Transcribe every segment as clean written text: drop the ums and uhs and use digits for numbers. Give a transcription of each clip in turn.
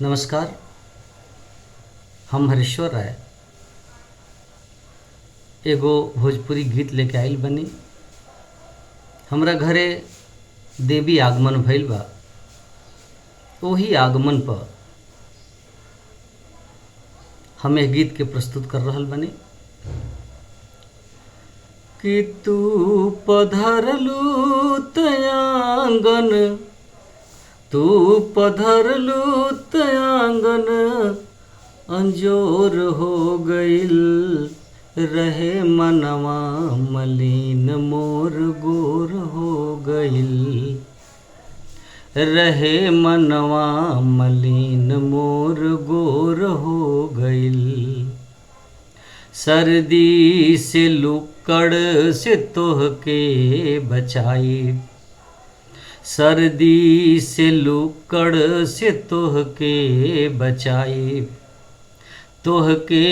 नमस्कार। हम हरीश्वर राय एगो भोजपुरी गीत लेके आइल बनी। हमरा घरे देवी आगमन भइल बा। ओही आगमन पर हम एक गीत के प्रस्तुत कर रहल बनी कि तू पधरलू तयांगन, तू पधरलू तयांगन, अंजोर हो गइल रहे मनवा मलिन मोर गोर हो गइल, रहे मनवा मलिन मोर गोर हो गइल। सर्दी से लुक्कड़ से तोहके बचाई, सर्दी से लुक्कड़ से तोहके बचाई, तोहके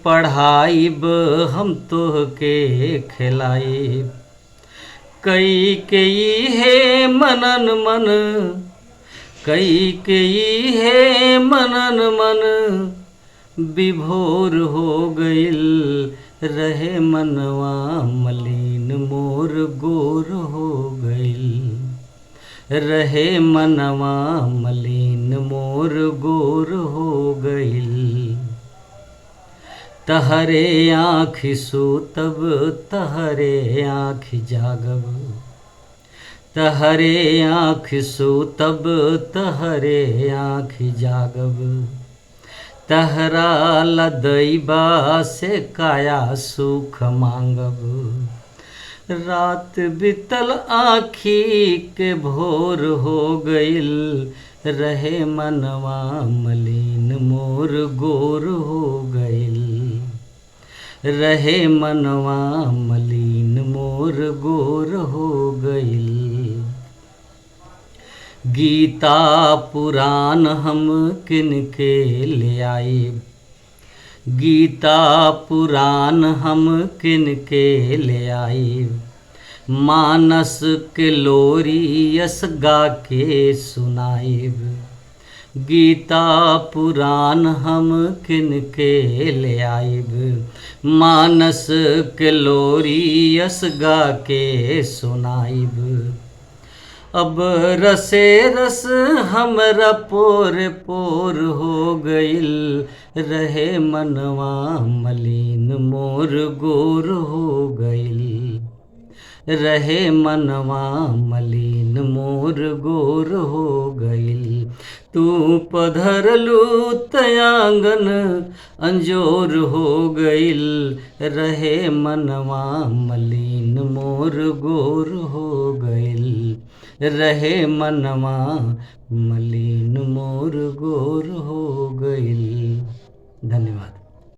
पढ़ाइब हम तोहके खिलाइब। कई कई है मनन मन, कई कई है मनन मन, विभोर हो गइल रहे मनवा मलिन मोर गोर हो गइल, रहे मनवा मलिन मोर गोर हो गइल। तहरे आँखि सूतब तहरे आँखि जागब, तहरे आँखि सूतब तहरे आँखि जागब, तहरा लदैबा से काया सुख मांगब। रात बितल आँखी के भोर हो गइल रहे मनवा मलिन मोर गोर हो गइल, रहे मनवा मलिन मोर गोर हो गइल। गीता पुराण हम किनके ले आइब, गीता पुराण हम किनके ले आइब। मानस के लोरी यस गा के सुनाइब, गीता पुराण हम किनके ले आइब। मानस के लोरी यस गा के सुनाइब। अब रसे रस हमरा पोर पोर हो गइल रहे मनवा मलिन मोर गोर हो गइल, रहे मनवा मलिन मोर गोर हो गइल। तू पधरलू तयांगन अंजोर हो गइल रहे मनवा मलिन मोर गोर हो गइल, रहे मनवा मलिन मोर गोर हो गइल। धन्यवाद।